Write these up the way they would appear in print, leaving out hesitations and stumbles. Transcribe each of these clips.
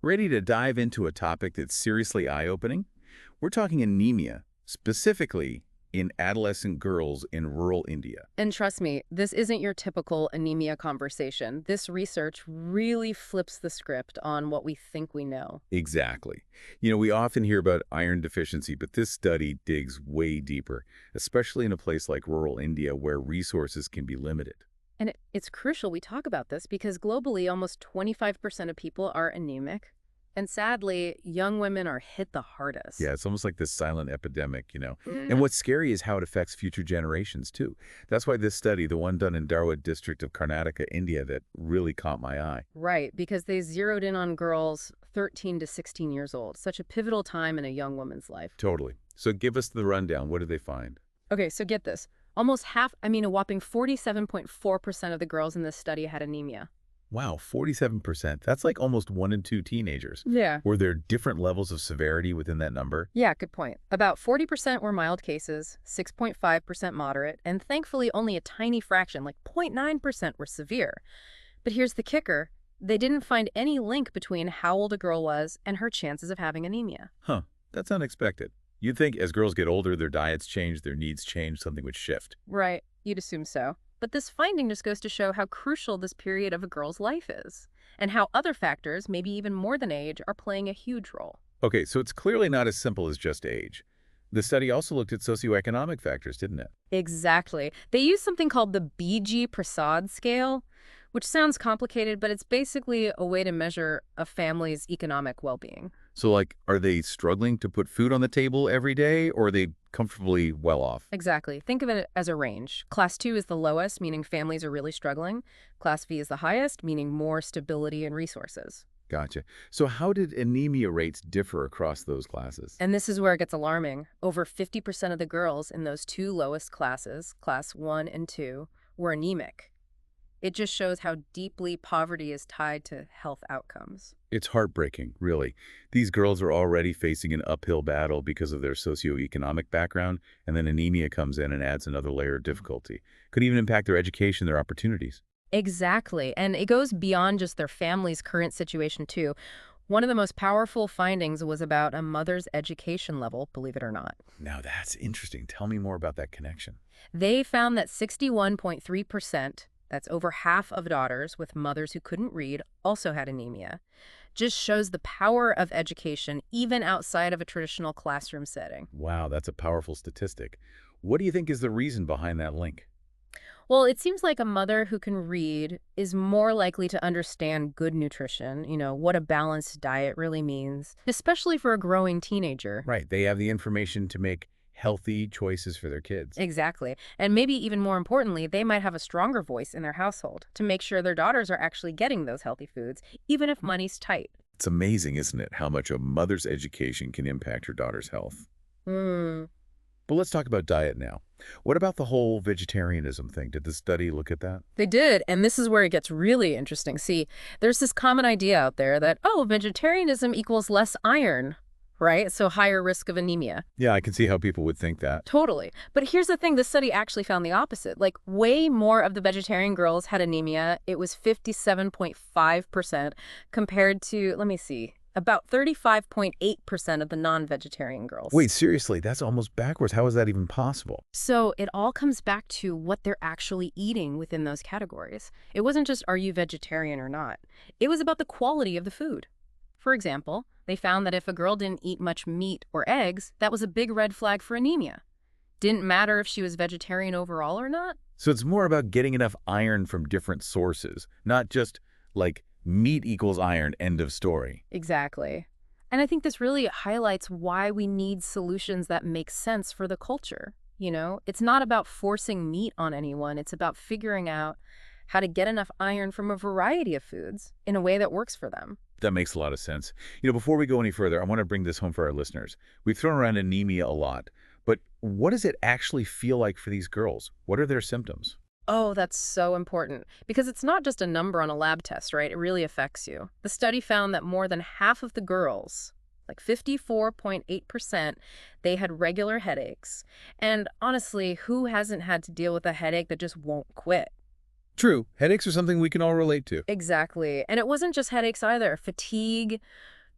Ready to dive into a topic that's seriously eye-opening? We're talking anemia, specifically in adolescent girls in rural India. And trust me, this isn't your typical anemia conversation. This research really flips the script on what we think we know. Exactly. We often hear about iron deficiency, but this study digs way deeper, especially in a place like rural India where resources can be limited. And it's crucial we talk about this because globally, almost 25% of people are anemic. And sadly, young women are hit the hardest. Yeah, it's almost like this silent epidemic. And Mm. what's scary is how it affects future generations, too. That's why this study, the one done in Dharwad district of Karnataka, India, that really caught my eye. Right, because they zeroed in on girls 13 to 16 years old, such a pivotal time in a young woman's life. Totally. So give us the rundown. What did they find? Okay, so get this. Almost half, a whopping 47.4% of the girls in this study had anemia. Wow, 47%. That's like almost 1 in 2 teenagers. Yeah. Were there different levels of severity within that number? Yeah, good point. About 40% were mild cases, 6.5% moderate, and thankfully only a tiny fraction, like 0.9%, were severe. But here's the kicker. They didn't find any link between how old a girl was and her chances of having anemia. Huh, that's unexpected. You'd think as girls get older, their diets change, their needs change, something would shift. Right, you'd assume so. But this finding just goes to show how crucial this period of a girl's life is, and how other factors, maybe even more than age, are playing a huge role. Okay, so it's clearly not as simple as just age. The study also looked at socioeconomic factors, didn't it? Exactly. They use something called the BG Prasad scale, which sounds complicated, but it's basically a way to measure a family's economic well-being. So, like, are they struggling to put food on the table every day, or are they comfortably well off? Exactly. Think of it as a range. Class 2 is the lowest, meaning families are really struggling. Class V is the highest, meaning more stability and resources. Gotcha. So how did anemia rates differ across those classes? And this is where it gets alarming. Over 50% of the girls in those two lowest classes, class 1 and 2, were anemic. It just shows how deeply poverty is tied to health outcomes. It's heartbreaking, really. These girls are already facing an uphill battle because of their socioeconomic background, and then anemia comes in and adds another layer of difficulty. Could even impact their education, their opportunities. Exactly. And it goes beyond just their family's current situation, too. One of the most powerful findings was about a mother's education level, believe it or not. Now that's interesting. Tell me more about that connection. They found that 61.3%, that's over half of daughters with mothers who couldn't read, also had anemia. Just shows the power of education even outside of a traditional classroom setting. Wow, that's a powerful statistic. What do you think is the reason behind that link? Well, it seems like a mother who can read is more likely to understand good nutrition, what a balanced diet really means, especially for a growing teenager. Right, they have the information to make healthy choices for their kids. Exactly. And maybe even more importantly, they might have a stronger voice in their household to make sure their daughters are actually getting those healthy foods, even if money's tight. It's amazing, isn't it, how much a mother's education can impact her daughter's health. Hmm. But let's talk about diet now. What about the whole vegetarianism thing? Did the study look at that? They did, and this is where it gets really interesting. See, there's this common idea out there that, oh, vegetarianism equals less iron, right? So higher risk of anemia. Yeah, I can see how people would think that. Totally. But here's the thing, this study actually found the opposite. Like, way more of the vegetarian girls had anemia. It was 57.5% compared to, let me see, about 35.8% of the non-vegetarian girls. Wait, seriously, that's almost backwards. How is that even possible? So it all comes back to what they're actually eating within those categories. It wasn't just, are you vegetarian or not? It was about the quality of the food. For example, they found that if a girl didn't eat much meat or eggs, that was a big red flag for anemia. Didn't matter if she was vegetarian overall or not. So it's more about getting enough iron from different sources, not just like meat equals iron, end of story. Exactly. And I think this really highlights why we need solutions that make sense for the culture. It's not about forcing meat on anyone. It's about figuring out how to get enough iron from a variety of foods in a way that works for them. That makes a lot of sense. Before we go any further, I want to bring this home for our listeners. We've thrown around anemia a lot, but what does it actually feel like for these girls? What are their symptoms? Oh, that's so important. Because it's not just a number on a lab test, right? It really affects you. The study found that more than half of the girls, like 54.8%, they had regular headaches. And honestly, who hasn't had to deal with a headache that just won't quit? True, headaches are something we can all relate to. Exactly. And it wasn't just headaches either. Fatigue,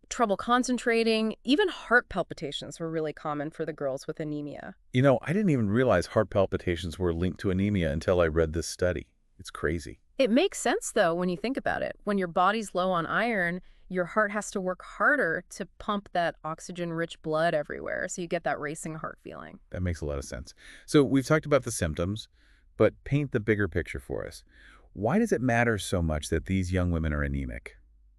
trouble concentrating, even heart palpitations were really common for the girls with anemia. I didn't even realize heart palpitations were linked to anemia until I read this study. It's crazy. It makes sense, though, when you think about it. When your body's low on iron, your heart has to work harder to pump that oxygen-rich blood everywhere, so you get that racing heart feeling. That makes a lot of sense. So we've talked about the symptoms, but paint the bigger picture for us. Why does it matter so much that these young women are anemic?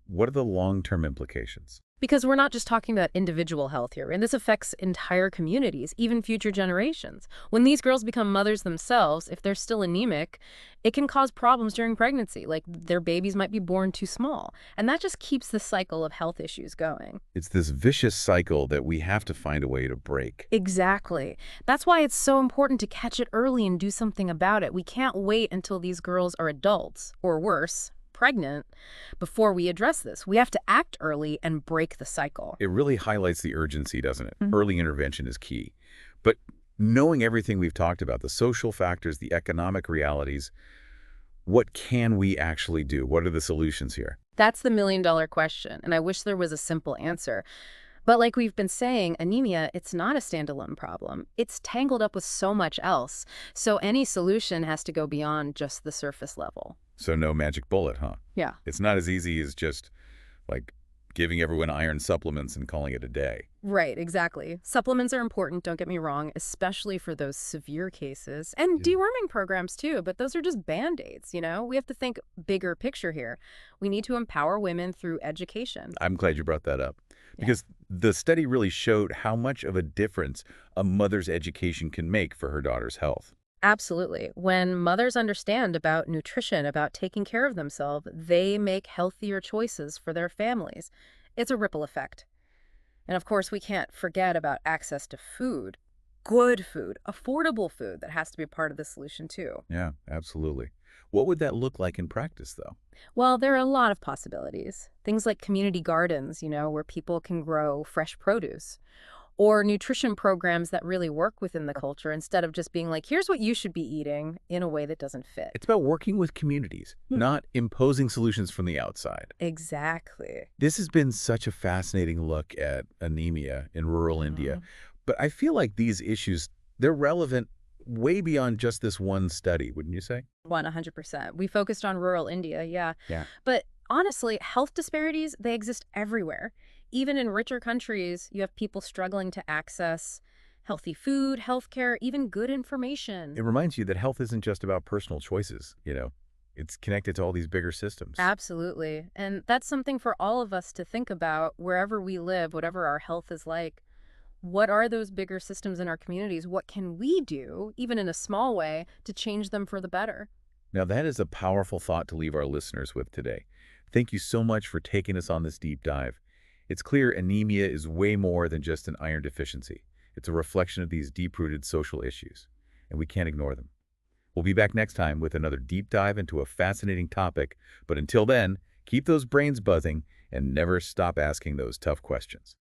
What are the long-term implications? Because we're not just talking about individual health here, and this affects entire communities, even future generations. When these girls become mothers themselves, if they're still anemic, it can cause problems during pregnancy, like their babies might be born too small. And that just keeps the cycle of health issues going. It's this vicious cycle that we have to find a way to break. Exactly. That's why it's so important to catch it early and do something about it. We can't wait until these girls are adults, or worse, pregnant, before we address this. We have to act early and break the cycle. It really highlights the urgency, doesn't it? Early intervention is key. But knowing everything we've talked about, the social factors, the economic realities, what can we actually do? What are the solutions here? That's the million-dollar question, and I wish there was a simple answer. But like we've been saying, anemia, it's not a standalone problem. It's tangled up with so much else. So any solution has to go beyond just the surface level. So no magic bullet, huh? Yeah. It's not as easy as just, like, giving everyone iron supplements and calling it a day. Right, exactly. Supplements are important, don't get me wrong, especially for those severe cases. And deworming programs too, but those are just Band-Aids, you know? We have to think bigger picture here. We need to empower women through education. I'm glad you brought that up. Because the study really showed how much of a difference a mother's education can make for her daughter's health. Absolutely. When mothers understand about nutrition, about taking care of themselves, they make healthier choices for their families. It's a ripple effect. And of course, we can't forget about access to food. Good food, affordable food, that has to be part of the solution too. Yeah, absolutely. What would that look like in practice, though? Well, there are a lot of possibilities. Things like community gardens, where people can grow fresh produce. Or nutrition programs that really work within the culture instead of just being like, here's what you should be eating in a way that doesn't fit. It's about working with communities, not imposing solutions from the outside. Exactly. This has been such a fascinating look at anemia in rural India. But I feel like these issues, they're relevant way beyond just this one study, wouldn't you say? 100%. We focused on rural India, yeah. Yeah. But honestly, health disparities, they exist everywhere. Even in richer countries, you have people struggling to access healthy food, healthcare, even good information. It reminds you that health isn't just about personal choices, It's connected to all these bigger systems. Absolutely. And that's something for all of us to think about wherever we live, whatever our health is like. What are those bigger systems in our communities? What can we do, even in a small way, to change them for the better? Now, that is a powerful thought to leave our listeners with today. Thank you so much for taking us on this deep dive. It's clear anemia is way more than just an iron deficiency. It's a reflection of these deep-rooted social issues, and we can't ignore them. We'll be back next time with another deep dive into a fascinating topic, but until then, keep those brains buzzing and never stop asking those tough questions.